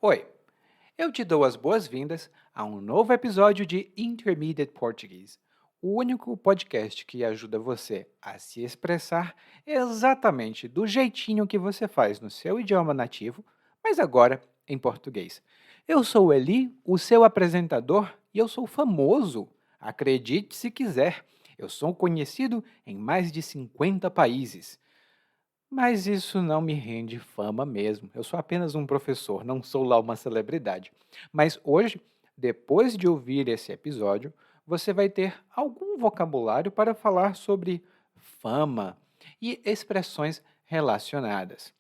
Oi, eu te dou as boas-vindas a um novo episódio de Intermediate Português, o único podcast que ajuda você a se expressar exatamente do jeitinho que você faz no seu idioma nativo, mas agora em português. Eu sou o Eli, o seu apresentador, e eu sou famoso. Acredite se quiser, eu sou conhecido em mais de 50 países. Mas isso não me rende fama mesmo. Eu sou apenas um professor, não sou lá uma celebridade. Mas hoje, depois de ouvir esse episódio, você vai ter algum vocabulário para falar sobre fama e expressões relacionadas.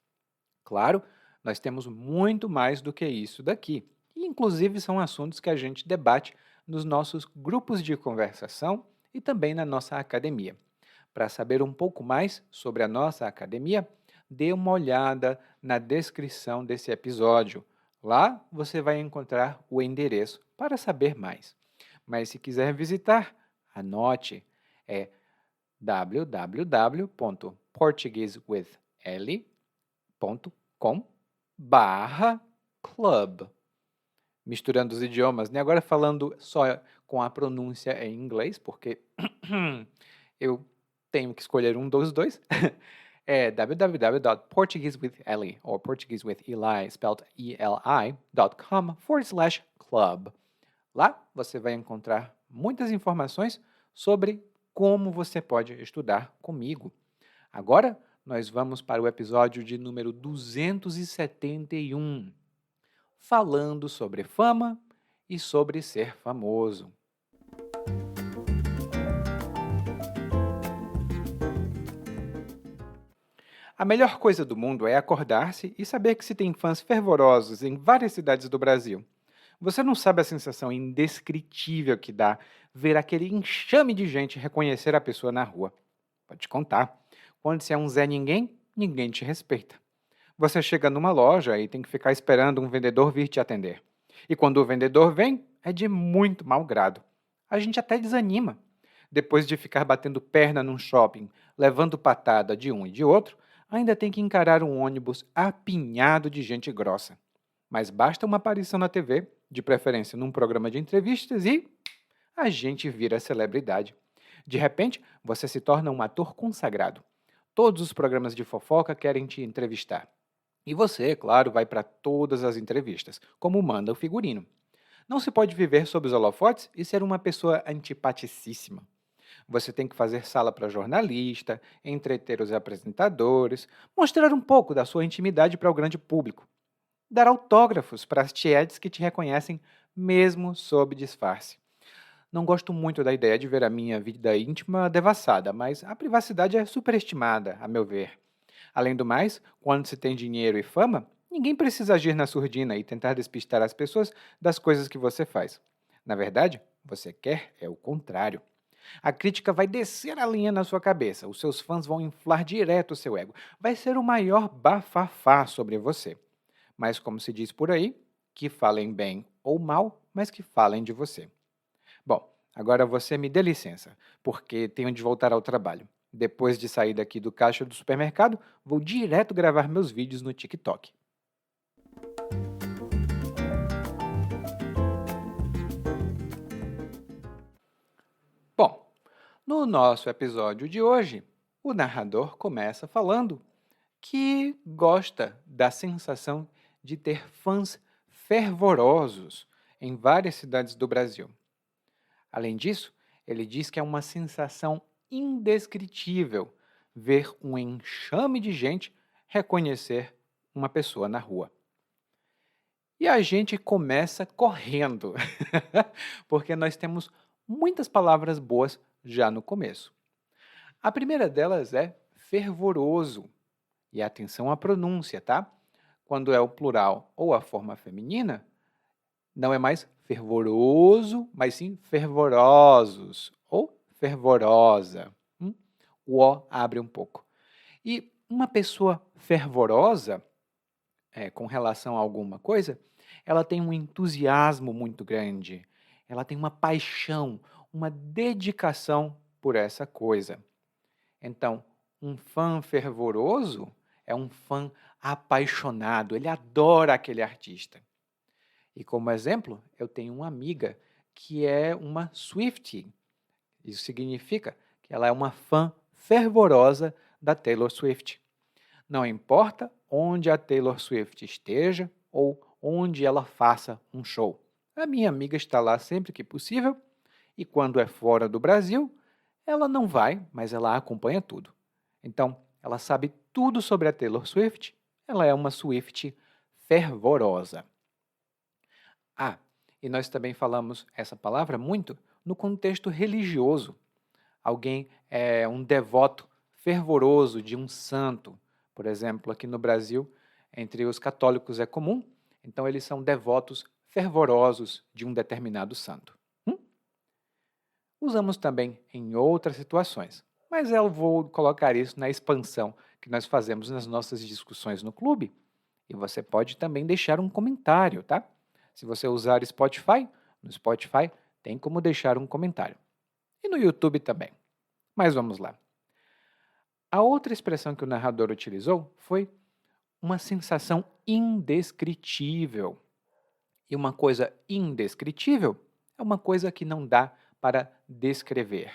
Claro, nós temos muito mais do que isso daqui. E, inclusive, são assuntos que a gente debate nos nossos grupos de conversação e também na nossa academia. Para saber um pouco mais sobre a nossa academia, dê uma olhada na descrição desse episódio. Lá você vai encontrar o endereço para saber mais. Mas se quiser visitar, anote, é www.portuguesewithelly.com/club. Misturando os idiomas, né? Agora falando só com a pronúncia em inglês, porque eu tenho que escolher um dos dois. É www.portuguesewithelly, ou portuguesewitheli, spelled eli.com/club. Lá você vai encontrar muitas informações sobre como você pode estudar comigo. Agora, nós vamos para o episódio de número 271, falando sobre fama e sobre ser famoso. A melhor coisa do mundo é acordar-se e saber que se tem fãs fervorosos em várias cidades do Brasil. Você não sabe a sensação indescritível que dá ver aquele enxame de gente reconhecer a pessoa na rua. Pode te contar. Quando você é um Zé Ninguém, ninguém te respeita. Você chega numa loja e tem que ficar esperando um vendedor vir te atender. E quando o vendedor vem, é de muito mau grado. A gente até desanima. Depois de ficar batendo perna num shopping, levando patada de um e de outro, ainda tem que encarar um ônibus apinhado de gente grossa. Mas basta uma aparição na TV, de preferência num programa de entrevistas, e a gente vira celebridade. De repente, você se torna um ator consagrado. Todos os programas de fofoca querem te entrevistar. E você, claro, vai para todas as entrevistas, como manda o figurino. Não se pode viver sob os holofotes e ser uma pessoa antipaticíssima. Você tem que fazer sala para jornalista, entreter os apresentadores, mostrar um pouco da sua intimidade para o grande público, dar autógrafos para as tietes que te reconhecem mesmo sob disfarce. Não gosto muito da ideia de ver a minha vida íntima devassada, mas a privacidade é superestimada, a meu ver. Além do mais, quando se tem dinheiro e fama, ninguém precisa agir na surdina e tentar despistar as pessoas das coisas que você faz. Na verdade, você quer é o contrário. A crítica vai descer a linha na sua cabeça, os seus fãs vão inflar direto o seu ego. Vai ser o maior bafafá sobre você. Mas, como se diz por aí, que falem bem ou mal, mas que falem de você. Bom, agora você me dê licença, porque tenho de voltar ao trabalho. Depois de sair daqui do caixa do supermercado, vou direto gravar meus vídeos no TikTok. Bom, no nosso episódio de hoje, o narrador começa falando que gosta da sensação de ter fãs fervorosos em várias cidades do Brasil. Além disso, ele diz que é uma sensação indescritível ver um enxame de gente reconhecer uma pessoa na rua. E a gente começa correndo, porque nós temos muitas palavras boas já no começo. A primeira delas é fervoroso. E atenção à pronúncia, tá? Quando é o plural ou a forma feminina, não é mais fervoroso, mas sim fervorosos ou fervorosa. O O abre um pouco. E uma pessoa fervorosa, com relação a alguma coisa, ela tem um entusiasmo muito grande, ela tem uma paixão, uma dedicação por essa coisa. Então, um fã fervoroso é um fã apaixonado, ele adora aquele artista. E como exemplo, eu tenho uma amiga que é uma Swiftie. Isso significa que ela é uma fã fervorosa da Taylor Swift. Não importa onde a Taylor Swift esteja ou onde ela faça um show. A minha amiga está lá sempre que possível e quando é fora do Brasil, ela não vai, mas ela acompanha tudo. Então, ela sabe tudo sobre a Taylor Swift. Ela é uma Swift fervorosa. Ah, e nós também falamos essa palavra muito no contexto religioso. Alguém é um devoto fervoroso de um santo. Por exemplo, aqui no Brasil, entre os católicos é comum, então eles são devotos fervorosos de um determinado santo. Usamos também em outras situações, mas eu vou colocar isso na expansão que nós fazemos nas nossas discussões no clube. E você pode também deixar um comentário, tá? Se você usar Spotify, no Spotify tem como deixar um comentário. E no YouTube também. Mas vamos lá. A outra expressão que o narrador utilizou foi uma sensação indescritível. E uma coisa indescritível é uma coisa que não dá para descrever.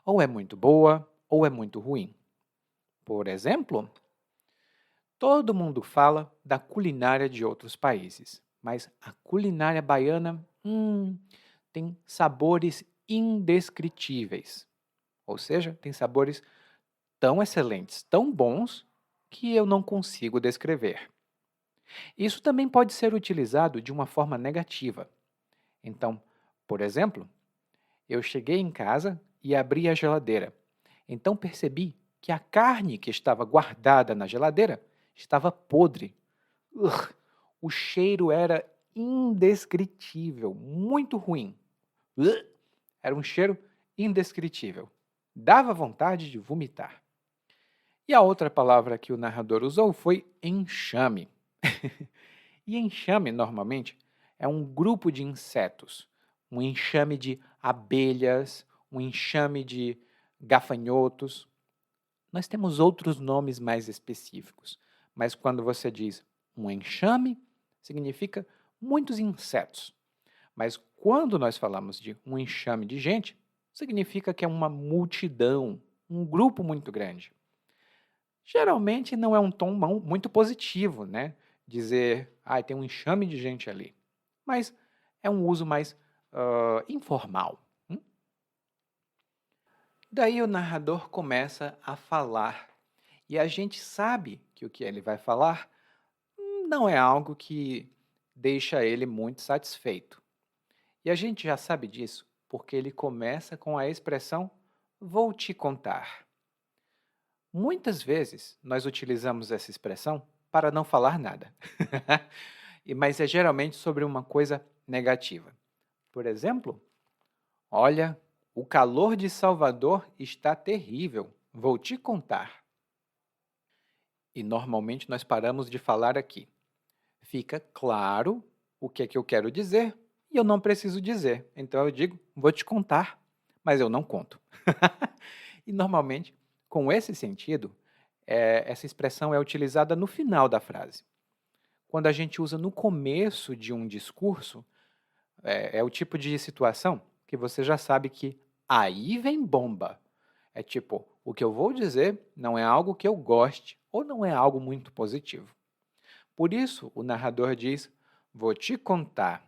Ou é muito boa, ou é muito ruim. Por exemplo, todo mundo fala da culinária de outros países, mas a culinária baiana tem sabores indescritíveis. Ou seja, tem sabores tão excelentes, tão bons, que eu não consigo descrever. Isso também pode ser utilizado de uma forma negativa. Então, por exemplo, eu cheguei em casa e abri a geladeira. Então percebi que a carne que estava guardada na geladeira estava podre. O cheiro era indescritível, muito ruim. Era um cheiro indescritível. Dava vontade de vomitar. E a outra palavra que o narrador usou foi enxame. E enxame, normalmente, é um grupo de insetos. Um enxame de abelhas, um enxame de gafanhotos. Nós temos outros nomes mais específicos, mas quando você diz um enxame, significa muitos insetos. Mas quando nós falamos de um enxame de gente, significa que é uma multidão, um grupo muito grande. Geralmente não é um tom muito positivo, né? Dizer, tem um enxame de gente ali. Mas é um uso mais informal. Daí o narrador começa a falar. E a gente sabe que o que ele vai falar não é algo que deixa ele muito satisfeito. E a gente já sabe disso porque ele começa com a expressão vou te contar. Muitas vezes nós utilizamos essa expressão para não falar nada, mas é geralmente sobre uma coisa negativa. Por exemplo, olha, o calor de Salvador está terrível, vou te contar. E normalmente nós paramos de falar aqui. Fica claro o que é que eu quero dizer e eu não preciso dizer. Então eu digo, vou te contar, mas eu não conto. E normalmente, com esse sentido, essa expressão é utilizada no final da frase. Quando a gente usa no começo de um discurso, é o tipo de situação que você já sabe que aí vem bomba. É tipo, o que eu vou dizer não é algo que eu goste ou não é algo muito positivo. Por isso, o narrador diz, vou te contar.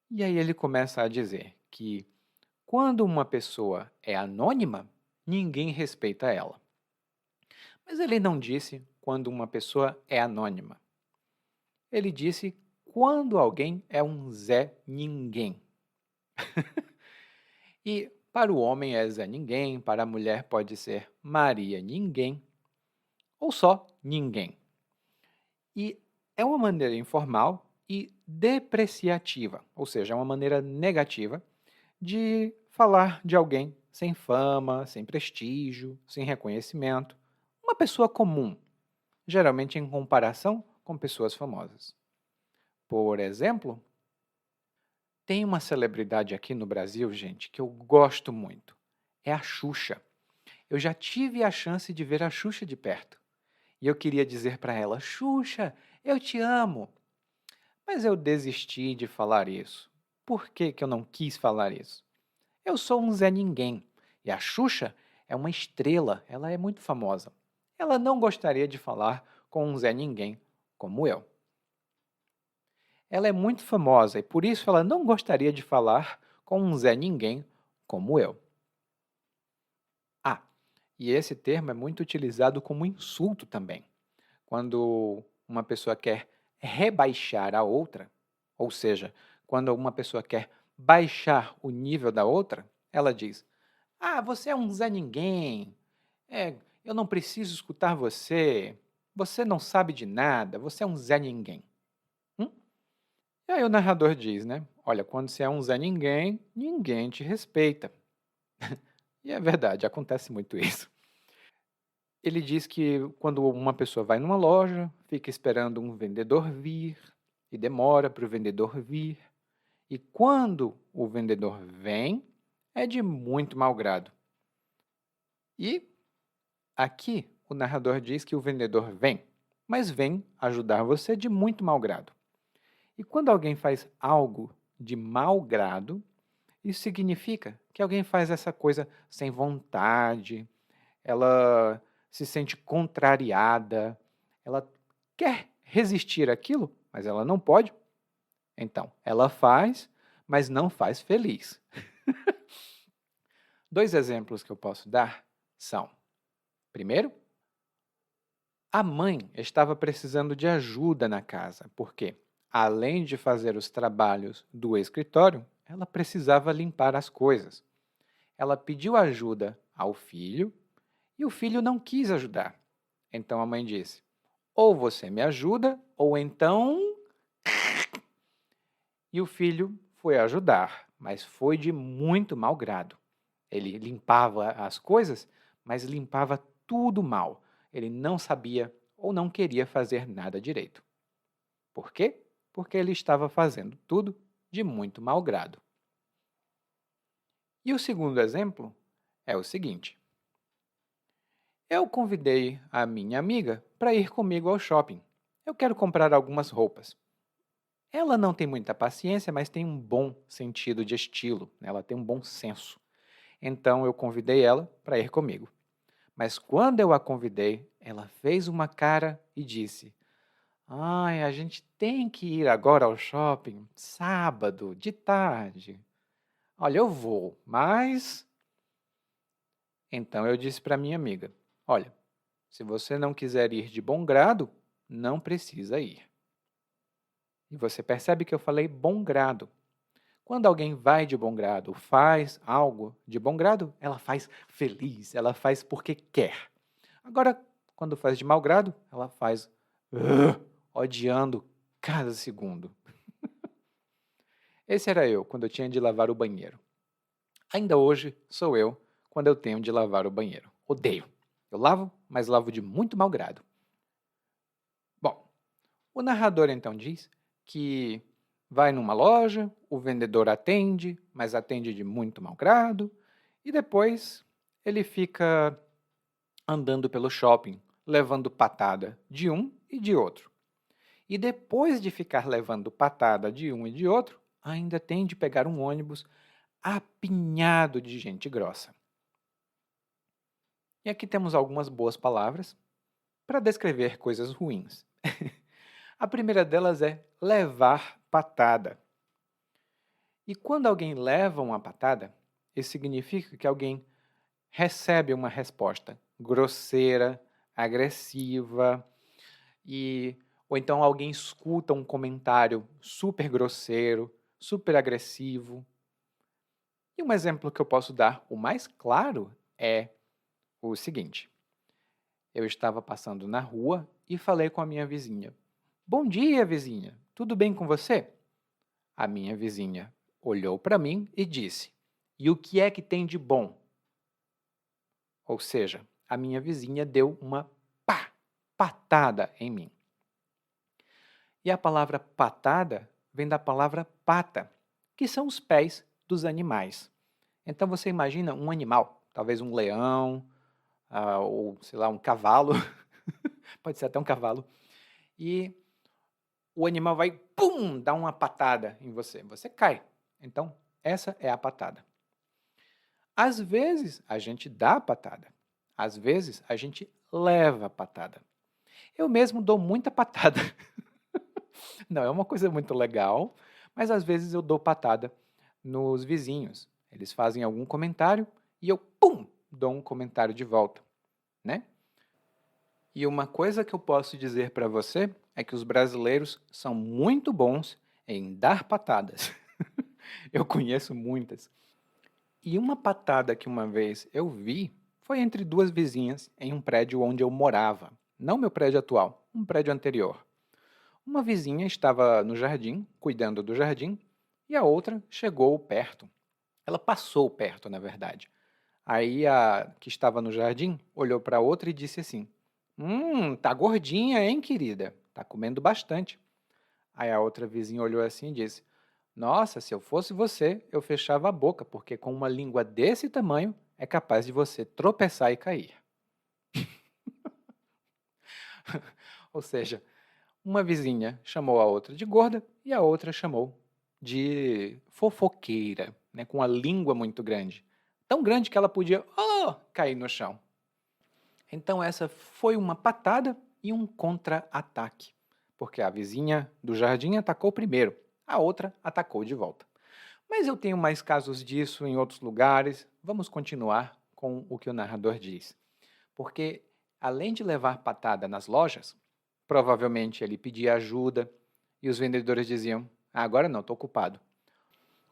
E aí ele começa a dizer que quando uma pessoa é anônima, ninguém respeita ela. Mas ele não disse quando uma pessoa é anônima. Ele disse quando alguém é um Zé Ninguém. E para o homem é Zé Ninguém, para a mulher pode ser Maria Ninguém, ou só Ninguém. E é uma maneira informal e depreciativa, ou seja, é uma maneira negativa de falar de alguém sem fama, sem prestígio, sem reconhecimento, uma pessoa comum, geralmente em comparação com pessoas famosas. Por exemplo, tem uma celebridade aqui no Brasil, gente, que eu gosto muito. É a Xuxa. Eu já tive a chance de ver a Xuxa de perto. E eu queria dizer para ela, Xuxa, eu te amo. Mas eu desisti de falar isso. Por que que eu não quis falar isso? Eu sou um Zé Ninguém. E a Xuxa é uma estrela, ela é muito famosa. Ela não gostaria de falar com um Zé Ninguém como eu. Ela é muito famosa e por isso ela não gostaria de falar com um Zé Ninguém como eu. Ah, e esse termo é muito utilizado como insulto também. Quando uma pessoa quer rebaixar a outra, ou seja, quando uma pessoa quer baixar o nível da outra, ela diz: "Ah, você é um Zé Ninguém. É, eu não preciso escutar você. Você não sabe de nada. Você é um Zé Ninguém." Hum? E aí o narrador diz, né? Olha, quando você é um Zé Ninguém, ninguém te respeita. E é verdade, acontece muito isso. Ele diz que quando uma pessoa vai numa loja, fica esperando um vendedor vir, e demora para o vendedor vir, e quando o vendedor vem, é de muito mau grado. E aqui o narrador diz que o vendedor vem, mas vem ajudar você de muito mau grado. E quando alguém faz algo de mau grado, isso significa que alguém faz essa coisa sem vontade, ela se sente contrariada, ela quer resistir àquilo, mas ela não pode. Então, ela faz, mas não faz feliz. Dois exemplos que eu posso dar são: primeiro, a mãe estava precisando de ajuda na casa, porque, além de fazer os trabalhos do escritório, ela precisava limpar as coisas. Ela pediu ajuda ao filho e o filho não quis ajudar. Então a mãe disse: ou você me ajuda, ou então. E o filho foi ajudar, mas foi de muito mau grado. Ele limpava as coisas, mas limpava tudo mal. Ele não sabia ou não queria fazer nada direito. Por quê? Porque ele estava fazendo tudo de muito mau grado. E o segundo exemplo é o seguinte: eu convidei a minha amiga para ir comigo ao shopping. Eu quero comprar algumas roupas. Ela não tem muita paciência, mas tem um bom sentido de estilo, né? Ela tem um bom senso. Então eu convidei ela para ir comigo. Mas quando eu a convidei, ela fez uma cara e disse: "Ai, a gente tem que ir agora ao shopping, sábado, de tarde. Olha, eu vou, mas." Então eu disse para minha amiga: "Olha, se você não quiser ir de bom grado, não precisa ir." E você percebe que eu falei bom grado. Quando alguém vai de bom grado, faz algo de bom grado, ela faz feliz, ela faz porque quer. Agora, quando faz de mau grado, ela faz odiando cada segundo. Esse era eu quando eu tinha de lavar o banheiro. Ainda hoje sou eu quando eu tenho de lavar o banheiro. Odeio. Eu lavo, mas lavo de muito mau grado. Bom, o narrador então diz que vai numa loja, o vendedor atende, mas atende de muito mau grado, e depois ele fica andando pelo shopping, levando patada de um e de outro. E depois de ficar levando patada de um e de outro, ainda tem de pegar um ônibus apinhado de gente grossa. E aqui temos algumas boas palavras para descrever coisas ruins. A primeira delas é levar patada. E quando alguém leva uma patada, isso significa que alguém recebe uma resposta grosseira, agressiva, ou então alguém escuta um comentário super grosseiro, super agressivo. E um exemplo que eu posso dar, o mais claro, é o seguinte: eu estava passando na rua e falei com a minha vizinha. "Bom dia, vizinha. Tudo bem com você?" A minha vizinha olhou para mim e disse: "E o que é que tem de bom?" Ou seja, a minha vizinha deu uma patada em mim. E a palavra patada vem da palavra pata, que são os pés dos animais. Então você imagina um animal, talvez um leão, ou sei lá, um cavalo, pode ser até um cavalo, e o animal vai, pum, dar uma patada em você. Você cai. Então, essa é a patada. Às vezes, a gente dá a patada. Às vezes, a gente leva a patada. Eu mesmo dou muita patada. Não é uma coisa muito legal, mas às vezes eu dou patada nos vizinhos. Eles fazem algum comentário e eu, pum, dou um comentário de volta, né? E uma coisa que eu posso dizer para você é que os brasileiros são muito bons em dar patadas. Eu conheço muitas. E uma patada que uma vez eu vi foi entre duas vizinhas em um prédio onde eu morava. Não meu prédio atual, um prédio anterior. Uma vizinha estava no jardim, cuidando do jardim, e a outra chegou perto. Ela passou perto, na verdade. Aí a que estava no jardim olhou para a outra e disse assim: tá gordinha, hein, querida? Tá comendo bastante. Aí a outra vizinha olhou assim e disse: Nossa, se eu fosse você, eu fechava a boca, porque com uma língua desse tamanho é capaz de você tropeçar e cair. Ou seja, uma vizinha chamou a outra de gorda e a outra chamou de fofoqueira, né, com a língua muito grande. Tão grande que ela podia cair no chão. Então essa foi uma patada e um contra-ataque, porque a vizinha do jardim atacou primeiro, a outra atacou de volta. Mas eu tenho mais casos disso em outros lugares. Vamos continuar com o que o narrador diz. Porque, além de levar patada nas lojas, provavelmente ele pedia ajuda e os vendedores diziam: agora não, estou ocupado.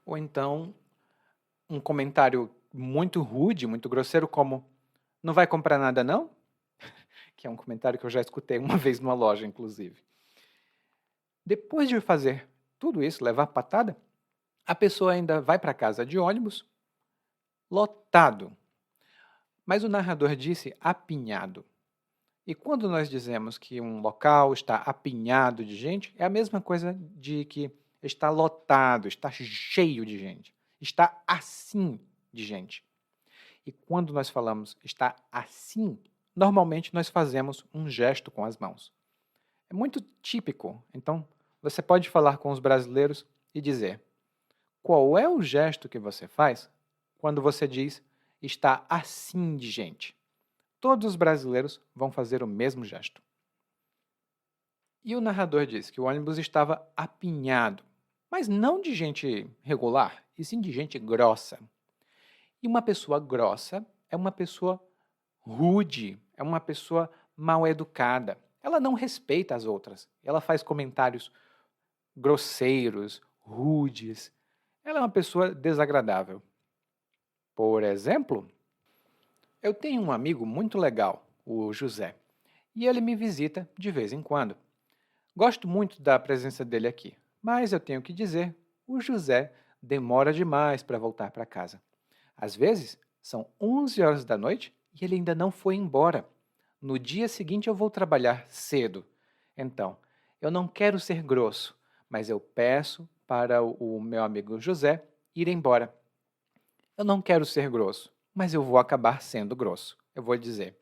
Ou então, um comentário muito rude, muito grosseiro, como: não vai comprar nada não? Que é um comentário que eu já escutei uma vez numa loja, inclusive. Depois de fazer tudo isso, levar patada, a pessoa ainda vai para casa de ônibus, lotado. Mas o narrador disse apinhado. E quando nós dizemos que um local está apinhado de gente, é a mesma coisa de que está lotado, está cheio de gente, está assim de gente. E quando nós falamos está assim, normalmente nós fazemos um gesto com as mãos. É muito típico. Então, você pode falar com os brasileiros e dizer: qual é o gesto que você faz quando você diz está assim de gente? Todos os brasileiros vão fazer o mesmo gesto. E o narrador disse que o ônibus estava apinhado, mas não de gente regular, e sim de gente grossa. E uma pessoa grossa é uma pessoa rude, é uma pessoa mal educada. Ela não respeita as outras. Ela faz comentários grosseiros, rudes. Ela é uma pessoa desagradável. Por exemplo, eu tenho um amigo muito legal, o José, e ele me visita de vez em quando. Gosto muito da presença dele aqui, mas eu tenho que dizer, o José demora demais para voltar para casa. Às vezes, são 11 horas da noite e ele ainda não foi embora. No dia seguinte eu vou trabalhar cedo. Então, eu não quero ser grosso, mas eu peço para o meu amigo José ir embora. Eu não quero ser grosso, mas eu vou acabar sendo grosso. Eu vou dizer: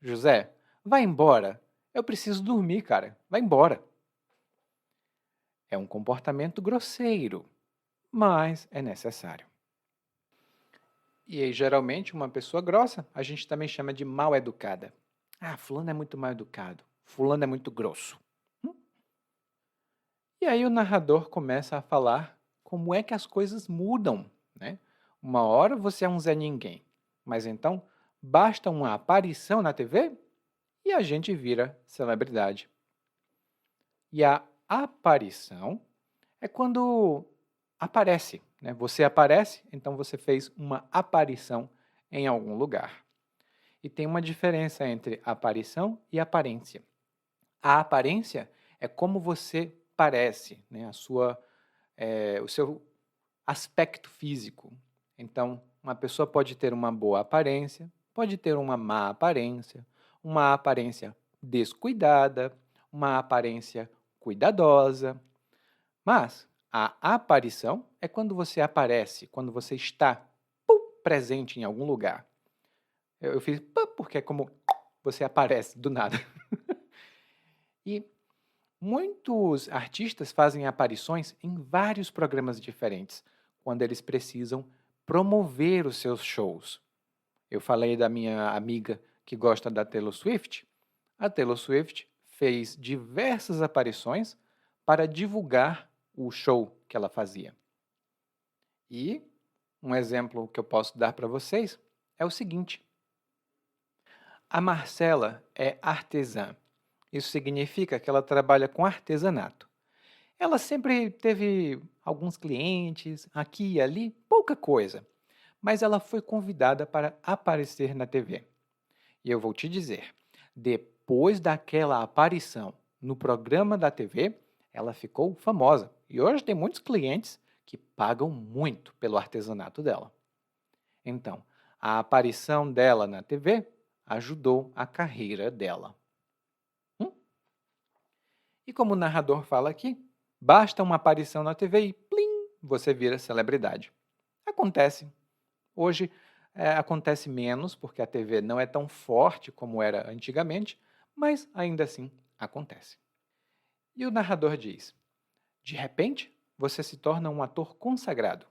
José, vai embora. Eu preciso dormir, cara. Vai embora. É um comportamento grosseiro, mas é necessário. E aí, geralmente, uma pessoa grossa, a gente também chama de mal educada. Ah, fulano é muito mal educado. Fulano é muito grosso. E aí o narrador começa a falar como é que as coisas mudam, né? Uma hora você é um Zé Ninguém, mas então basta uma aparição na TV e a gente vira celebridade. E a aparição é quando aparece, né? Você aparece, então você fez uma aparição em algum lugar. E tem uma diferença entre aparição e aparência. A aparência é como você parece, né? O seu aspecto físico. Então, uma pessoa pode ter uma boa aparência, pode ter uma aparência descuidada, uma aparência cuidadosa. Mas a aparição é quando você aparece, quando você está presente em algum lugar. Eu fiz porque é como você aparece do nada. E Muitos artistas fazem aparições em vários programas diferentes, quando eles precisam promover os seus shows. Eu falei da minha amiga que gosta da Taylor Swift. A Taylor Swift fez diversas aparições para divulgar o show que ela fazia. E um exemplo que eu posso dar para vocês é o seguinte: a Marcela é artesã. Isso significa que ela trabalha com artesanato. Ela sempre teve alguns clientes, aqui e ali, pouca coisa, mas ela foi convidada para aparecer na TV. E eu vou te dizer, depois daquela aparição no programa da TV, ela ficou famosa. E hoje tem muitos clientes que pagam muito pelo artesanato dela. Então, a aparição dela na TV ajudou a carreira dela. Hum? E como o narrador fala aqui, basta uma aparição na TV e plim, você vira celebridade. Acontece. Hoje acontece menos, porque a TV não é tão forte como era antigamente, mas ainda assim acontece. E o narrador diz: de repente, você se torna um ator consagrado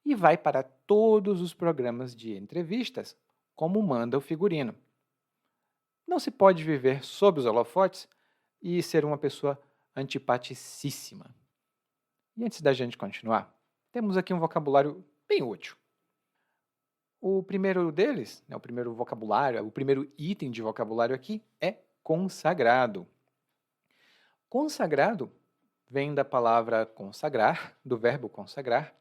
e vai para todos os programas de entrevistas, como manda o figurino. Não se pode viver sob os holofotes e ser uma pessoa antipaticíssima. E antes da gente continuar, temos aqui um vocabulário bem útil. O primeiro deles, né, o primeiro vocabulário, o primeiro item de vocabulário aqui é consagrado. Consagrado vem da palavra consagrar, do verbo consagrar,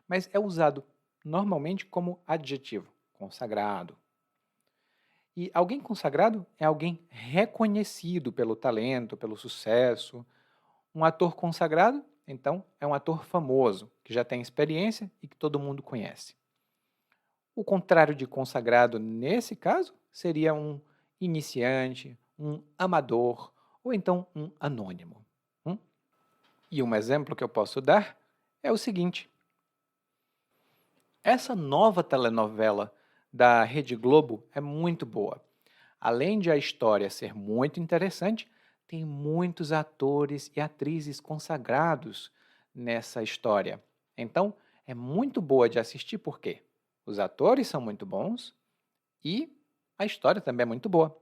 mas é usado normalmente como adjetivo, consagrado. E alguém consagrado é alguém reconhecido pelo talento, pelo sucesso. Um ator consagrado, então, é um ator famoso, que já tem experiência e que todo mundo conhece. O contrário de consagrado, nesse caso, seria um iniciante, um amador ou então um anônimo. E um exemplo que eu posso dar é o seguinte: essa nova telenovela da Rede Globo é muito boa. Além de a história ser muito interessante, tem muitos atores e atrizes consagrados nessa história. Então, é muito boa de assistir porque os atores são muito bons e a história também é muito boa.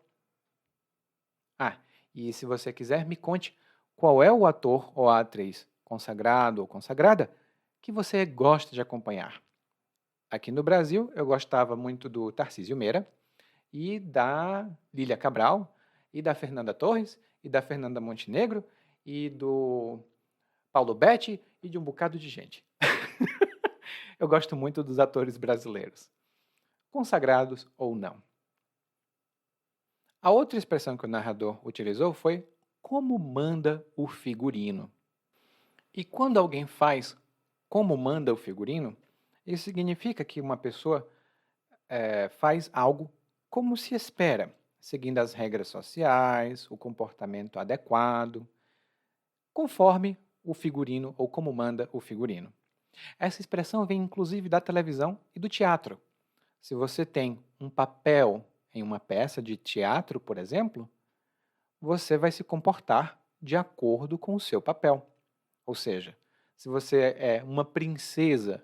Ah, e se você quiser, me conte qual é o ator ou a atriz consagrado ou consagrada que você gosta de acompanhar. Aqui no Brasil, eu gostava muito do Tarcísio Meira e da Lília Cabral e da Fernanda Torres e da Fernanda Montenegro e do Paulo Betti e de um bocado de gente. Eu gosto muito dos atores brasileiros, consagrados ou não. A outra expressão que o narrador utilizou foi como manda o figurino. E quando alguém faz como manda o figurino, isso significa que uma pessoa faz algo como se espera, seguindo as regras sociais, o comportamento adequado, conforme o figurino ou como manda o figurino. Essa expressão vem inclusive da televisão e do teatro. Se você tem um papel em uma peça de teatro, por exemplo, você vai se comportar de acordo com o seu papel. Ou seja, se você é uma princesa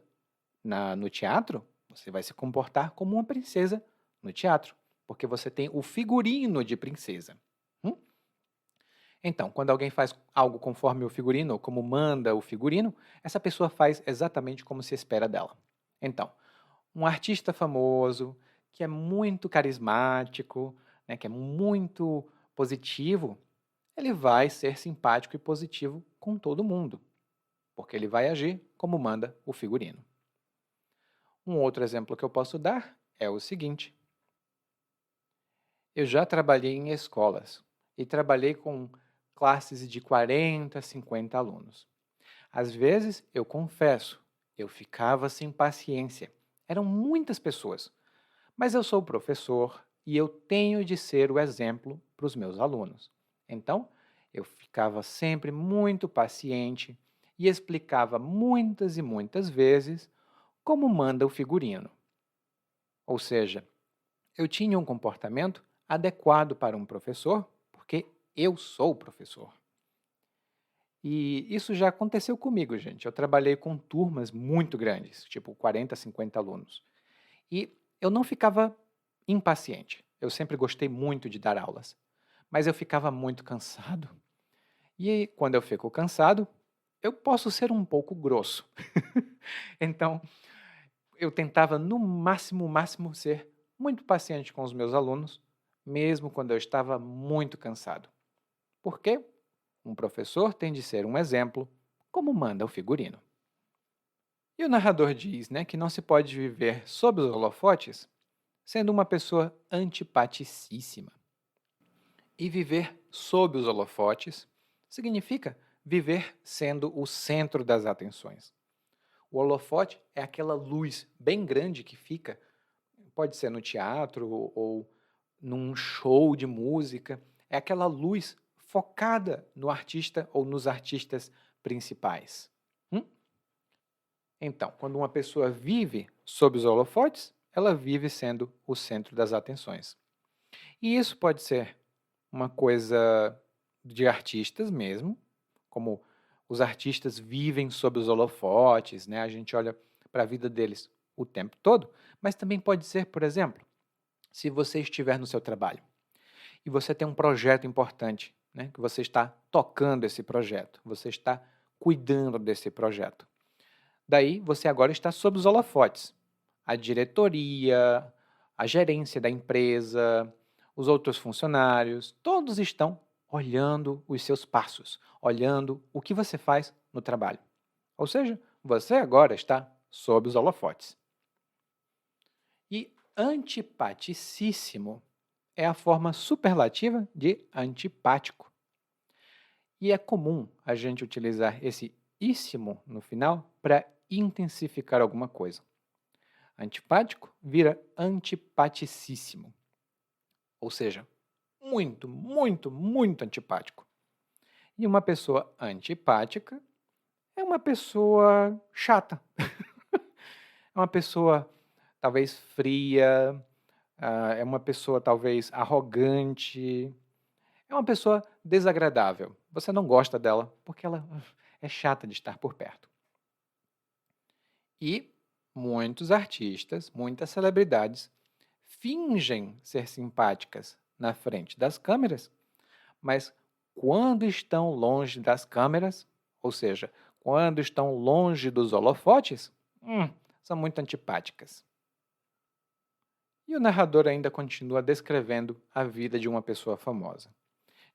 no teatro, você vai se comportar como uma princesa no teatro, porque você tem o figurino de princesa. Então, quando alguém faz algo conforme o figurino, ou como manda o figurino, essa pessoa faz exatamente como se espera dela. Então, um artista famoso, que é muito carismático, né, que é muito positivo, ele vai ser simpático e positivo com todo mundo, porque ele vai agir como manda o figurino. Um outro exemplo que eu posso dar é o seguinte: eu já trabalhei em escolas e trabalhei com classes de 40, 50 alunos. Às vezes, eu confesso, eu ficava sem paciência. Eram muitas pessoas, mas eu sou professor e eu tenho de ser o exemplo para os meus alunos. Então, eu ficava sempre muito paciente e explicava muitas e muitas vezes como manda o figurino. Ou seja, eu tinha um comportamento adequado para um professor, porque eu sou professor. E isso já aconteceu comigo, gente. Eu trabalhei com turmas muito grandes, tipo 40, 50 alunos. E eu não ficava impaciente. Eu sempre gostei muito de dar aulas, mas eu ficava muito cansado. E aí, quando eu fico cansado, eu posso ser um pouco grosso. Então, eu tentava no máximo ser muito paciente com os meus alunos, mesmo quando eu estava muito cansado. Porque um professor tem de ser um exemplo, como manda o figurino. E o narrador diz, né, que não se pode viver sob os holofotes sendo uma pessoa antipaticíssima. E viver sob os holofotes significa viver sendo o centro das atenções. O holofote é aquela luz bem grande que fica, pode ser no teatro ou num show de música, é aquela luz focada no artista ou nos artistas principais. Hum? Então, quando uma pessoa vive sob os holofotes, ela vive sendo o centro das atenções. E isso pode ser uma coisa de artistas mesmo, como os artistas vivem sob os holofotes, né? A gente olha para a vida deles o tempo todo, mas também pode ser, por exemplo, se você estiver no seu trabalho e você tem um projeto importante, né? Que você está tocando esse projeto, você está cuidando desse projeto. Daí você agora está sob os holofotes. A diretoria, a gerência da empresa, os outros funcionários, todos estão olhando os seus passos, olhando o que você faz no trabalho. Ou seja, você agora está sob os holofotes. E antipaticíssimo é a forma superlativa de antipático. E é comum a gente utilizar esse íssimo no final para intensificar alguma coisa. Antipático vira antipaticíssimo. Ou seja, muito antipático. E uma pessoa antipática é uma pessoa chata. É uma pessoa talvez fria, é uma pessoa talvez arrogante, é uma pessoa desagradável. Você não gosta dela porque ela é chata de estar por perto. E muitos artistas, muitas celebridades fingem ser simpáticas na frente das câmeras, mas quando estão longe das câmeras, ou seja, quando estão longe dos holofotes, são muito antipáticas. E o narrador ainda continua descrevendo a vida de uma pessoa famosa.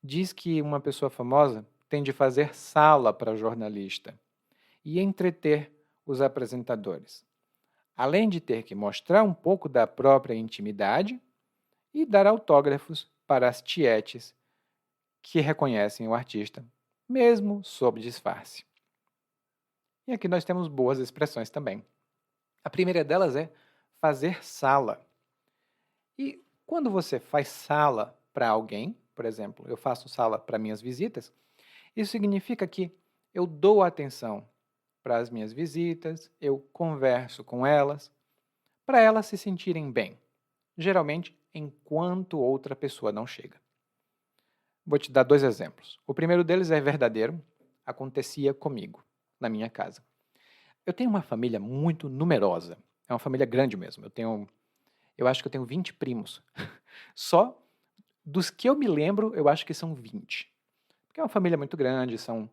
Diz que uma pessoa famosa tem de fazer sala para o jornalista e entreter os apresentadores, além de ter que mostrar um pouco da própria intimidade e dar autógrafos para as tietes que reconhecem o artista, mesmo sob disfarce. E aqui nós temos boas expressões também. A primeira delas é fazer sala. E quando você faz sala para alguém, por exemplo, eu faço sala para minhas visitas, isso significa que eu dou atenção para as minhas visitas, eu converso com elas, para elas se sentirem bem, geralmente enquanto outra pessoa não chega. Vou te dar 2 exemplos. O primeiro deles é verdadeiro, acontecia comigo, na minha casa. Eu tenho uma família muito numerosa, é uma família grande mesmo, eu acho que eu tenho 20 primos. Só dos que eu me lembro, eu acho que são 20. Porque é uma família muito grande, são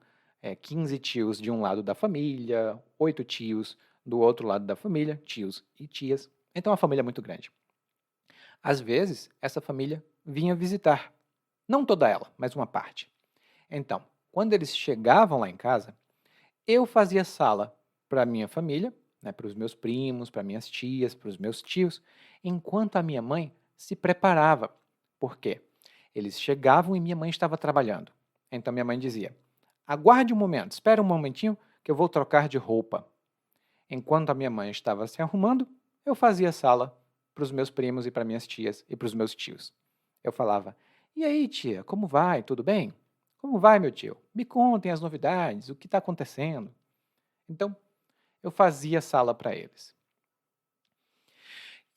15 tios de um lado da família, 8 tios do outro lado da família, tios e tias. Então é uma família muito grande. Às vezes, essa família vinha visitar. Não toda ela, mas uma parte. Então, quando eles chegavam lá em casa, eu fazia sala para a minha família, né, para os meus primos, para minhas tias, para os meus tios, enquanto a minha mãe se preparava. Por quê? Eles chegavam e minha mãe estava trabalhando. Então minha mãe dizia: aguarde um momento, espere um momentinho que eu vou trocar de roupa. Enquanto a minha mãe estava se arrumando, eu fazia sala para os meus primos e para minhas tias e para os meus tios. Eu falava: e aí, tia, como vai? Tudo bem? Como vai, meu tio? Me contem as novidades, o que está acontecendo. Então, eu fazia sala para eles.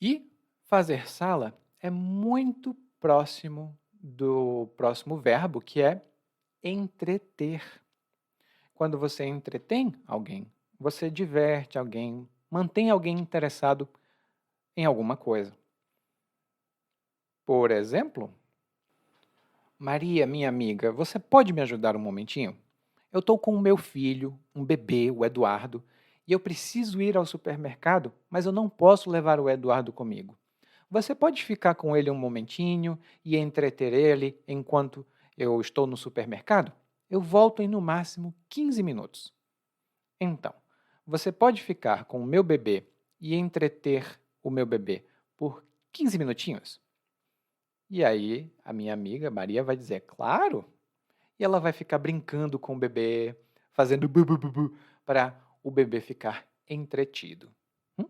E fazer sala é muito próximo do próximo verbo, que é entreter. quando você entretém alguém, você diverte alguém, mantém alguém interessado em alguma coisa. Por exemplo, Maria, minha amiga, você pode me ajudar um momentinho? Eu estou com o meu filho, um bebê, o Eduardo, e eu preciso ir ao supermercado, mas eu não posso levar o Eduardo comigo. Você pode ficar com ele um momentinho e entreter ele enquanto eu estou no supermercado? Eu volto em no máximo 15 minutos. Então, você pode ficar com o meu bebê e entreter o meu bebê por 15 minutinhos? E aí, a minha amiga Maria vai dizer, claro! E ela vai ficar brincando com o bebê, fazendo bu bu bu bu, para o bebê ficar entretido. Hum?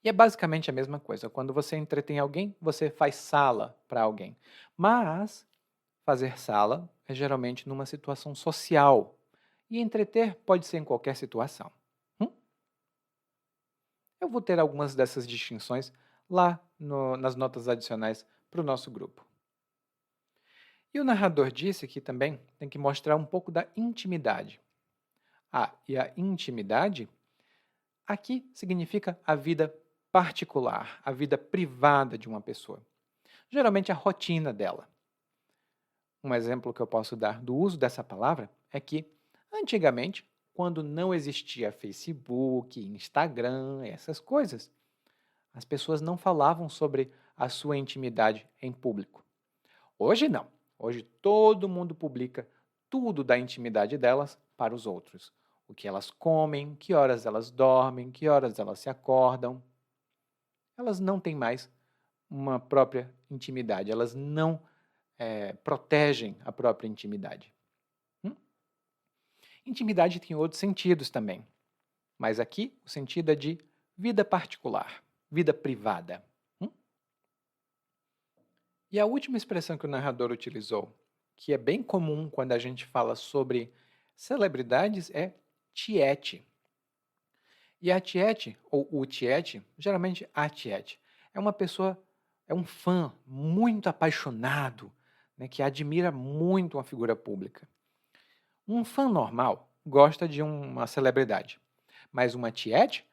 E é basicamente a mesma coisa. Quando você entretém alguém, você faz sala para alguém. Mas fazer sala é geralmente numa situação social. E entreter pode ser em qualquer situação. Hum? Eu vou ter algumas dessas distinções lá nas notas adicionais para o nosso grupo. E o narrador disse que também tem que mostrar um pouco da intimidade. Ah, e a intimidade aqui significa a vida particular, a vida privada de uma pessoa. Geralmente a rotina dela. Um exemplo que eu posso dar do uso dessa palavra é que, antigamente, quando não existia Facebook, Instagram, essas coisas, as pessoas não falavam sobre a sua intimidade em público. Hoje não. Hoje todo mundo publica tudo da intimidade delas para os outros. O que elas comem, que horas elas dormem, que horas elas se acordam. Elas não têm mais uma própria intimidade, elas não protegem a própria intimidade. Intimidade tem outros sentidos também, mas aqui o sentido é de vida particular, vida privada. E a última expressão que o narrador utilizou, que é bem comum quando a gente fala sobre celebridades, é tiete. E a tiete, ou o tiete, geralmente a tiete, é uma pessoa, é um fã muito apaixonado, né, que admira muito uma figura pública. Um fã normal gosta de uma celebridade, mas uma tiete,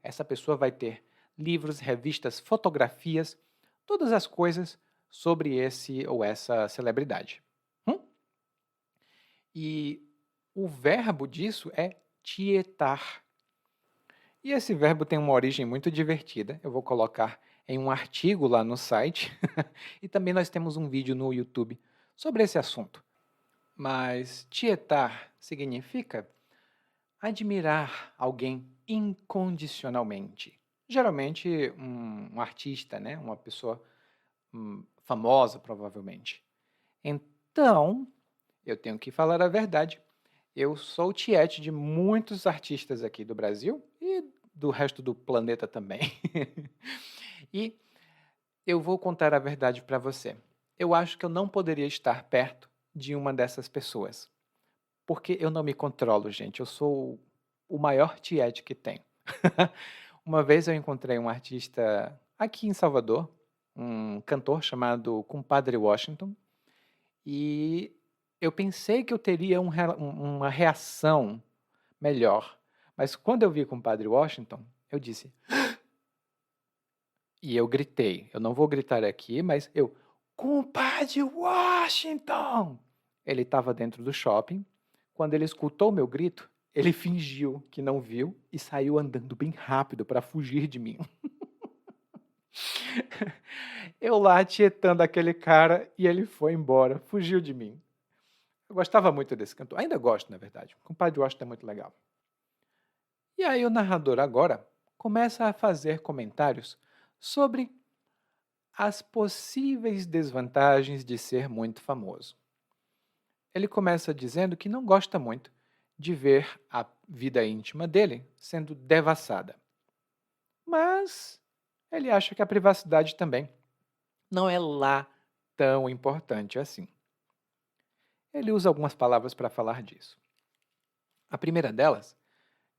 essa pessoa vai ter livros, revistas, fotografias, todas as coisas sobre esse ou essa celebridade. E o verbo disso é tietar. E esse verbo tem uma origem muito divertida. Eu vou colocar em um artigo lá no site. E também nós temos um vídeo no YouTube sobre esse assunto. Mas tietar significa admirar alguém incondicionalmente. Geralmente um artista, né? Uma pessoa famosa, provavelmente. Então, eu tenho que falar a verdade. Eu sou tiete de muitos artistas aqui do Brasil e do resto do planeta também. E eu vou contar a verdade para você. Eu acho que eu não poderia estar perto de uma dessas pessoas. Porque eu não me controlo, gente. Eu sou o maior tiete que tem. Uma vez eu encontrei um artista aqui em Salvador, um cantor chamado Compadre Washington, e eu pensei que eu teria uma reação melhor. Mas quando eu vi Compadre Washington, eu disse... E eu gritei. Eu não vou gritar aqui, mas eu... Compadre Washington! Ele estava dentro do shopping. Quando ele escutou meu grito, ele fingiu que não viu e saiu andando bem rápido para fugir de mim. Eu lá tietando aquele cara e ele foi embora, fugiu de mim. Eu gostava muito desse cantor, ainda gosto, na verdade. O Compadre Washington é muito legal. E aí o narrador agora começa a fazer comentários sobre as possíveis desvantagens de ser muito famoso. Ele começa dizendo que não gosta muito de ver a vida íntima dele sendo devassada. Mas ele acha que a privacidade também não é lá tão importante assim. Ele usa algumas palavras para falar disso. A primeira delas,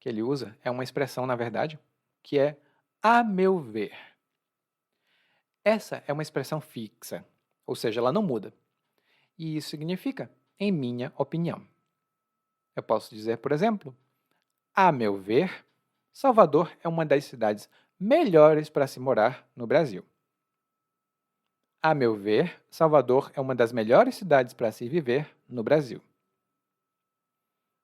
que ele usa, é uma expressão, na verdade, que é a meu ver. Essa é uma expressão fixa, ou seja, ela não muda. E isso significa em minha opinião. Eu posso dizer, por exemplo, a meu ver, Salvador é uma das cidades melhores para se morar no Brasil. A meu ver, Salvador é uma das melhores cidades para se viver no Brasil.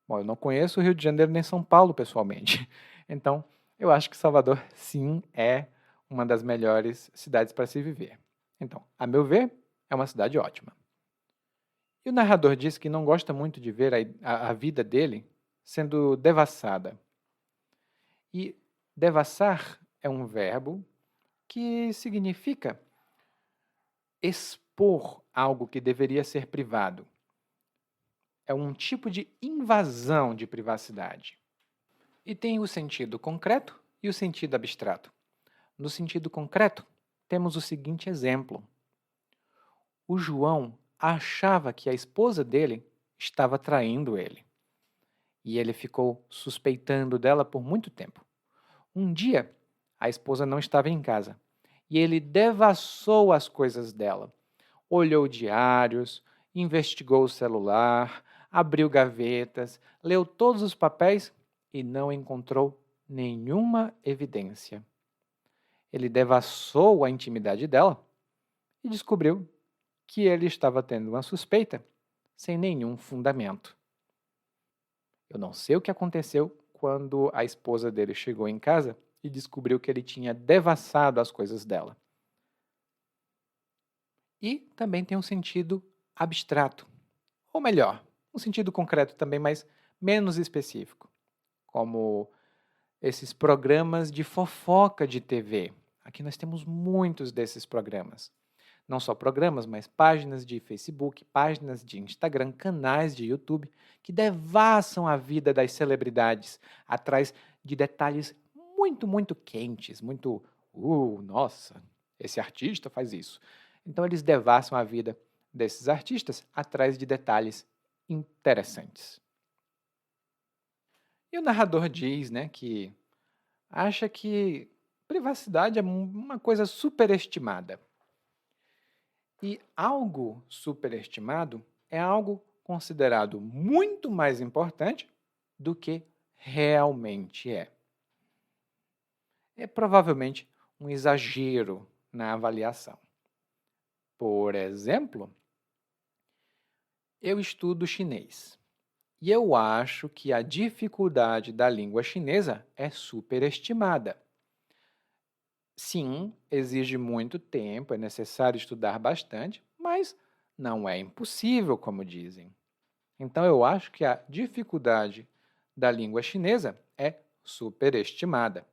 Bom, eu não conheço o Rio de Janeiro nem São Paulo pessoalmente, então eu acho que Salvador sim é uma das melhores cidades para se viver. Então, a meu ver, é uma cidade ótima. E o narrador diz que não gosta muito de ver a vida dele sendo devassada. E devassar é um verbo que significa expor algo que deveria ser privado. É um tipo de invasão de privacidade. E tem o sentido concreto e o sentido abstrato. No sentido concreto, temos o seguinte exemplo. O João achava que a esposa dele estava traindo ele. E ele ficou suspeitando dela por muito tempo. Um dia, a esposa não estava em casa e ele devassou as coisas dela. Olhou diários, investigou o celular, abriu gavetas, leu todos os papéis e não encontrou nenhuma evidência. Ele devassou a intimidade dela e descobriu que ele estava tendo uma suspeita sem nenhum fundamento. Eu não sei o que aconteceu quando a esposa dele chegou em casa e descobriu que ele tinha devassado as coisas dela. E também tem um sentido abstrato, ou melhor, um sentido concreto também, mas menos específico, como esses programas de fofoca de TV. Aqui nós temos muitos desses programas. Não só programas, mas páginas de Facebook, páginas de Instagram, canais de YouTube que devassam a vida das celebridades atrás de detalhes muito, muito quentes, muito, nossa, esse artista faz isso. Então eles devassam a vida desses artistas atrás de detalhes interessantes. E o narrador diz, que acha que privacidade é uma coisa superestimada. E algo superestimado é algo considerado muito mais importante do que realmente é. É provavelmente um exagero na avaliação. Por exemplo, eu estudo chinês e eu acho que a dificuldade da língua chinesa é superestimada. Sim, exige muito tempo, é necessário estudar bastante, mas não é impossível, como dizem. Então, eu acho que a dificuldade da língua chinesa é superestimada.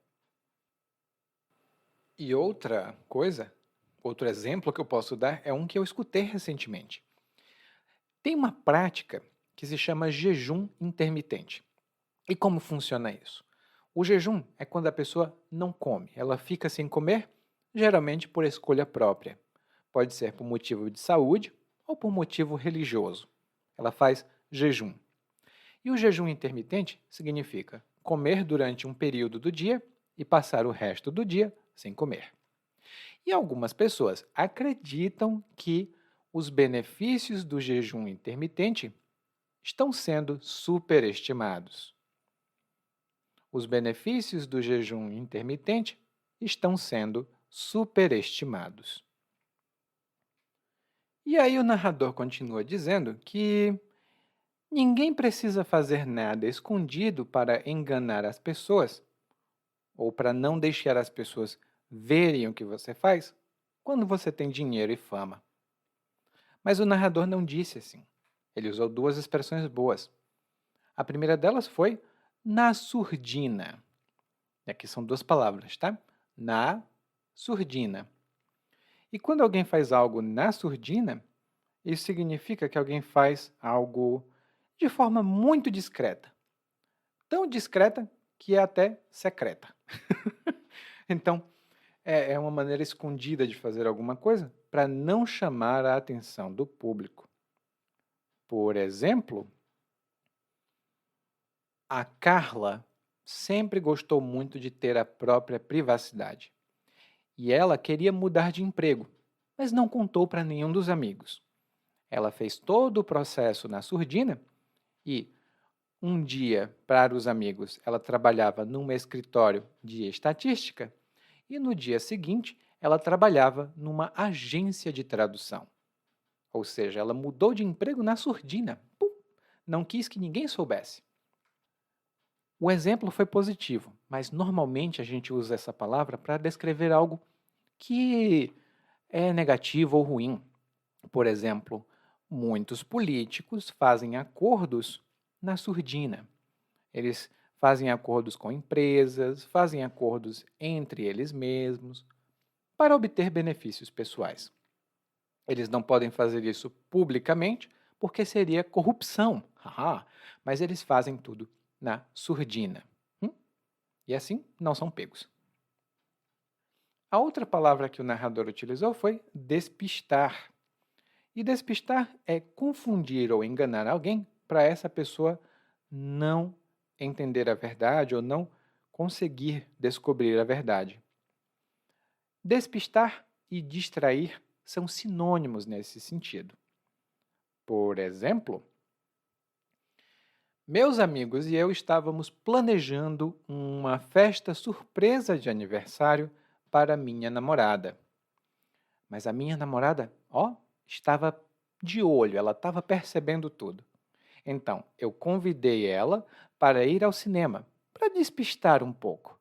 E outra coisa, outro exemplo que eu posso dar é um que eu escutei recentemente. Tem uma prática que se chama jejum intermitente. E como funciona isso? O jejum é quando a pessoa não come, ela fica sem comer, geralmente por escolha própria. Pode ser por motivo de saúde ou por motivo religioso. Ela faz jejum. E o jejum intermitente significa comer durante um período do dia e passar o resto do dia sem comer. E algumas pessoas acreditam que os benefícios do jejum intermitente estão sendo superestimados. Os benefícios do jejum intermitente estão sendo superestimados. E aí o narrador continua dizendo que ninguém precisa fazer nada escondido para enganar as pessoas ou para não deixar as pessoas verem o que você faz quando você tem dinheiro e fama. Mas o narrador não disse assim. Ele usou duas expressões boas. A primeira delas foi na surdina. E aqui são duas palavras, tá? Na surdina. E quando alguém faz algo na surdina, isso significa que alguém faz algo de forma muito discreta. Tão discreta que é até secreta. Então, é uma maneira escondida de fazer alguma coisa para não chamar a atenção do público. Por exemplo, a Carla sempre gostou muito de ter a própria privacidade. E ela queria mudar de emprego, mas não contou para nenhum dos amigos. Ela fez todo o processo na surdina e, Um dia, para os amigos, ela trabalhava num escritório de estatística e no dia seguinte ela trabalhava numa agência de tradução. Ou seja, ela mudou de emprego na surdina. Pum! Não quis que ninguém soubesse. O exemplo foi positivo, mas normalmente a gente usa essa palavra para descrever algo que é negativo ou ruim. Por exemplo, muitos políticos fazem acordos na surdina. Eles fazem acordos com empresas, fazem acordos entre eles mesmos para obter benefícios pessoais. Eles não podem fazer isso publicamente porque seria corrupção, mas eles fazem tudo na surdina. E assim não são pegos. A outra palavra que o narrador utilizou foi despistar. E despistar é confundir ou enganar alguém para essa pessoa não entender a verdade ou não conseguir descobrir a verdade. Despistar e distrair são sinônimos nesse sentido. Por exemplo, meus amigos e eu estávamos planejando uma festa surpresa de aniversário para minha namorada. Mas a minha namorada, estava de olho, ela estava percebendo tudo. Então, eu convidei ela para ir ao cinema, para despistar um pouco.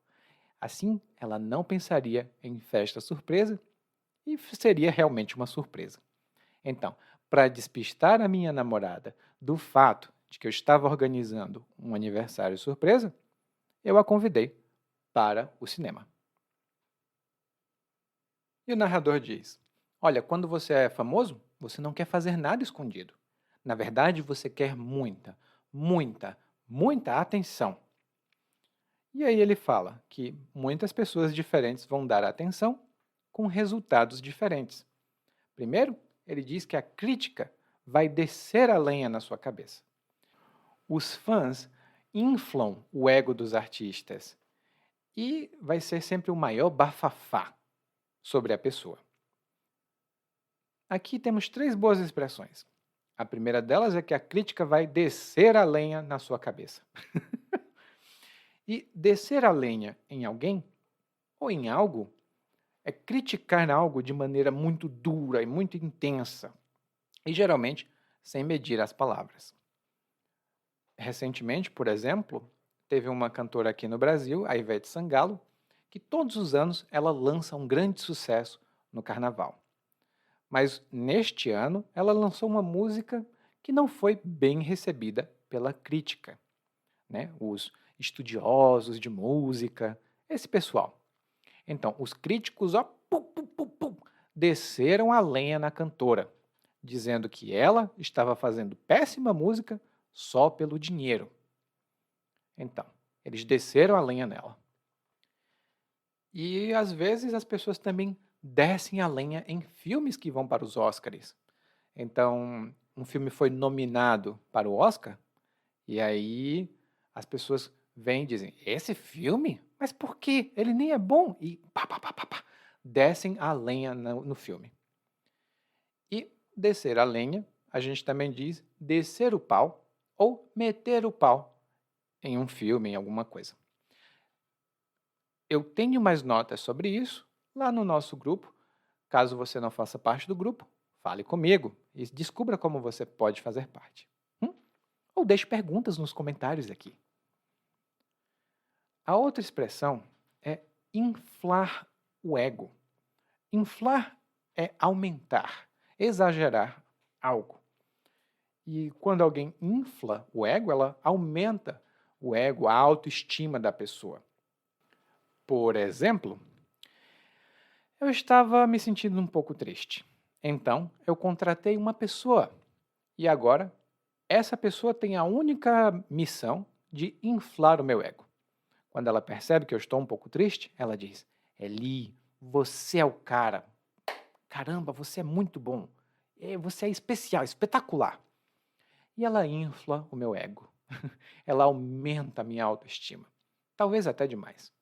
Assim, ela não pensaria em festa surpresa e seria realmente uma surpresa. Então, para despistar a minha namorada do fato de que eu estava organizando um aniversário surpresa, eu a convidei para o cinema. E o narrador diz: olha, quando você é famoso, você não quer fazer nada escondido. Na verdade, você quer muita, muita, muita atenção. E aí ele fala que muitas pessoas diferentes vão dar atenção com resultados diferentes. Primeiro, ele diz que a crítica vai descer a lenha na sua cabeça. Os fãs inflam o ego dos artistas e vai ser sempre o maior bafafá sobre a pessoa. Aqui temos 3 boas expressões. A primeira delas é que a crítica vai descer a lenha na sua cabeça. E descer a lenha em alguém ou em algo é criticar algo de maneira muito dura e muito intensa, e geralmente sem medir as palavras. Recentemente, por exemplo, teve uma cantora aqui no Brasil, a Ivete Sangalo, que todos os anos ela lança um grande sucesso no carnaval. Mas neste ano ela lançou uma música que não foi bem recebida pela crítica, né? Os estudiosos de música, esse pessoal. Então, os críticos desceram a lenha na cantora, dizendo que ela estava fazendo péssima música só pelo dinheiro. Então, eles desceram a lenha nela. E às vezes as pessoas também descem a lenha em filmes que vão para os Oscars. Então, um filme foi nominado para o Oscar, e aí as pessoas vêm e dizem: esse filme? Mas por quê? Ele nem é bom. E descem a lenha no filme. E descer a lenha, a gente também diz descer o pau ou meter o pau em um filme, em alguma coisa. Eu tenho mais notas sobre isso lá no nosso grupo. Caso você não faça parte do grupo, fale comigo e descubra como você pode fazer parte. Ou deixe perguntas nos comentários aqui. A outra expressão é inflar o ego. Inflar é aumentar, exagerar algo. E quando alguém infla o ego, ela aumenta o ego, a autoestima da pessoa. Por exemplo, eu estava me sentindo um pouco triste. Então, eu contratei uma pessoa. E agora, essa pessoa tem a única missão de inflar o meu ego. Quando ela percebe que eu estou um pouco triste, ela diz: Eli, você é o cara. Caramba, você é muito bom. Você é especial, espetacular. E ela infla o meu ego. Ela aumenta a minha autoestima. Talvez até demais.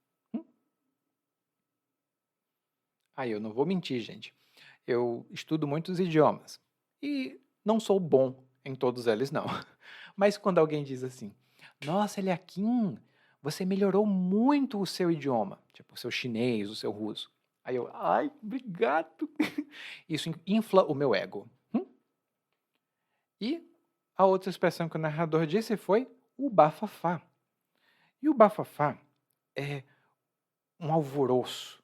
Eu não vou mentir, gente. Eu estudo muitos idiomas. E não sou bom em todos eles, não. Mas quando alguém diz assim: Nossa, Eliakim, você melhorou muito o seu idioma, tipo o seu chinês, o seu russo. Aí eu, ai, obrigado. Isso infla o meu ego. E a outra expressão que o narrador disse foi o bafafá. E o bafafá é um alvoroço,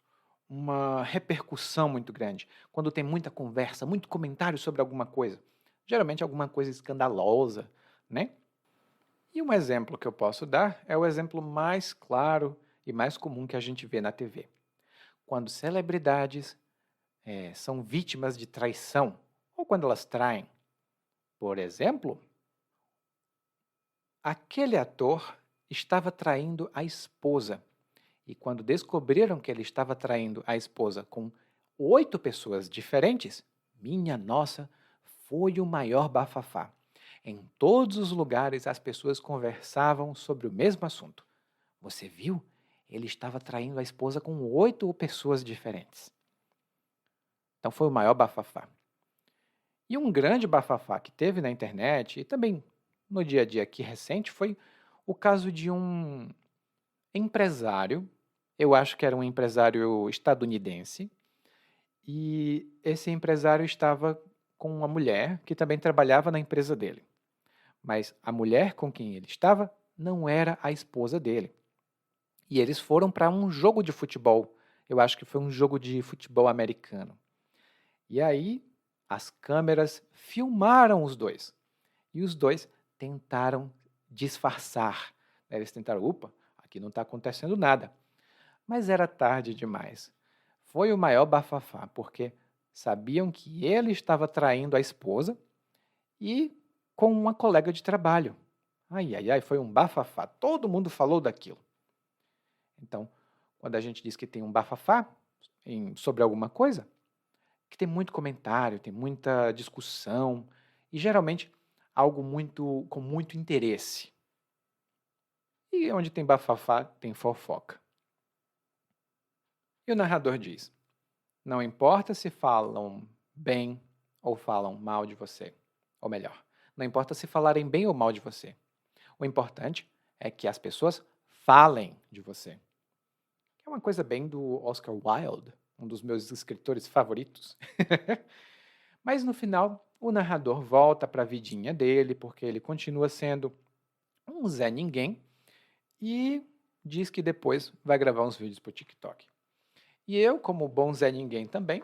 uma repercussão muito grande, quando tem muita conversa, muito comentário sobre alguma coisa, geralmente alguma coisa escandalosa, né? E um exemplo que eu posso dar é o exemplo mais claro e mais comum que a gente vê na TV. Quando celebridades são vítimas de traição, ou quando elas traem. Por exemplo, aquele ator estava traindo a esposa. E quando descobriram que ele estava traindo a esposa com 8 pessoas diferentes, minha nossa, foi o maior bafafá. Em todos os lugares as pessoas conversavam sobre o mesmo assunto. Você viu? Ele estava traindo a esposa com 8 pessoas diferentes. Então foi o maior bafafá. E um grande bafafá que teve na internet e também no dia a dia aqui recente foi o caso de um empresário, eu acho que era um empresário estadunidense, e esse empresário estava com uma mulher que também trabalhava na empresa dele. Mas a mulher com quem ele estava não era a esposa dele. E eles foram para um jogo de futebol. Eu acho que foi um jogo de futebol americano. E aí as câmeras filmaram os dois. E os dois tentaram disfarçar. Eles tentaram, opa, aqui não está acontecendo nada. Mas era tarde demais. Foi o maior bafafá, porque sabiam que ele estava traindo a esposa e com uma colega de trabalho. Ai, ai, ai, foi um bafafá. Todo mundo falou daquilo. Então, quando a gente diz que tem um bafafá sobre alguma coisa, que tem muito comentário, tem muita discussão e geralmente algo com muito interesse. E onde tem bafafá, tem fofoca. E o narrador diz: não importa se falam bem ou falam mal de você. Ou melhor, não importa se falarem bem ou mal de você. O importante é que as pessoas falem de você. É uma coisa bem do Oscar Wilde, um dos meus escritores favoritos. Mas no final, o narrador volta para a vidinha dele, porque ele continua sendo um Zé Ninguém, e diz que depois vai gravar uns vídeos para o TikTok. E eu, como bom Zé Ninguém também,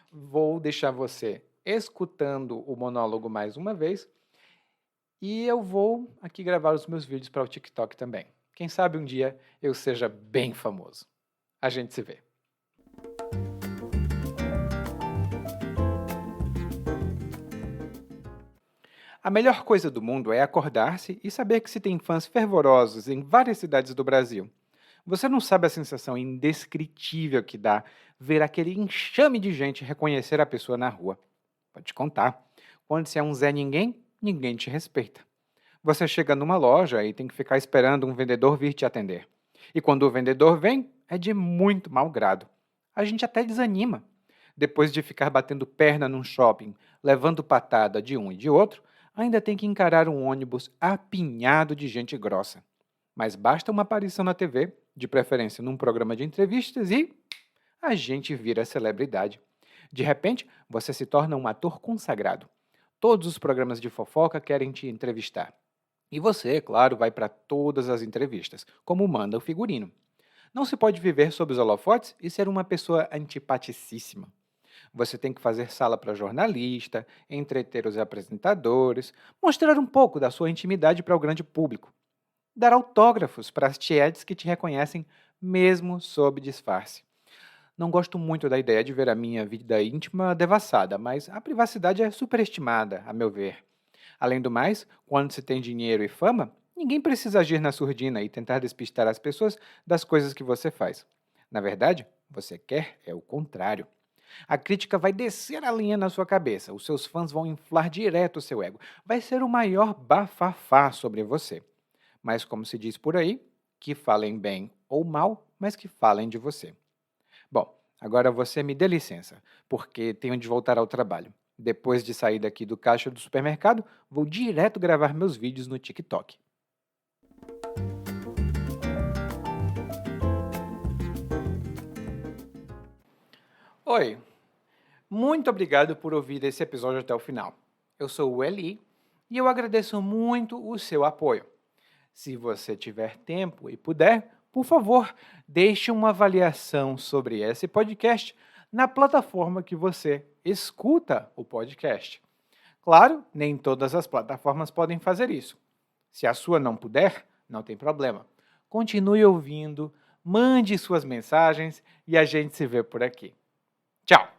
vou deixar você escutando o monólogo mais uma vez e eu vou aqui gravar os meus vídeos para o TikTok também. Quem sabe um dia eu seja bem famoso. A gente se vê. A melhor coisa do mundo é acordar-se e saber que se tem fãs fervorosos em várias cidades do Brasil. Você não sabe a sensação indescritível que dá ver aquele enxame de gente reconhecer a pessoa na rua. Pode te contar. Quando você é um Zé Ninguém, ninguém te respeita. Você chega numa loja e tem que ficar esperando um vendedor vir te atender. E quando o vendedor vem, é de muito mau grado. A gente até desanima. Depois de ficar batendo perna num shopping, levando patada de um e de outro, ainda tem que encarar um ônibus apinhado de gente grossa. Mas basta uma aparição na TV, de preferência num programa de entrevistas, e a gente vira celebridade. De repente, você se torna um ator consagrado. Todos os programas de fofoca querem te entrevistar. E você, claro, vai para todas as entrevistas, como manda o figurino. Não se pode viver sob os holofotes e ser uma pessoa antipaticíssima. Você tem que fazer sala para jornalista, entreter os apresentadores, mostrar um pouco da sua intimidade para o grande público. Dar autógrafos para as tietes que te reconhecem mesmo sob disfarce. Não gosto muito da ideia de ver a minha vida íntima devassada, mas a privacidade é superestimada, a meu ver. Além do mais, quando se tem dinheiro e fama, ninguém precisa agir na surdina e tentar despistar as pessoas das coisas que você faz. Na verdade, você quer é o contrário. A crítica vai descer a linha na sua cabeça, os seus fãs vão inflar direto o seu ego. Vai ser o maior bafafá sobre você. Mas, como se diz por aí, que falem bem ou mal, mas que falem de você. Bom, agora você me dê licença, porque tenho de voltar ao trabalho. Depois de sair daqui do caixa do supermercado, vou direto gravar meus vídeos no TikTok. Oi, muito obrigado por ouvir esse episódio até o final. Eu sou o Eli e eu agradeço muito o seu apoio. Se você tiver tempo e puder, por favor, deixe uma avaliação sobre esse podcast na plataforma que você escuta o podcast. Claro, nem todas as plataformas podem fazer isso. Se a sua não puder, não tem problema. Continue ouvindo, mande suas mensagens e a gente se vê por aqui. Tchau!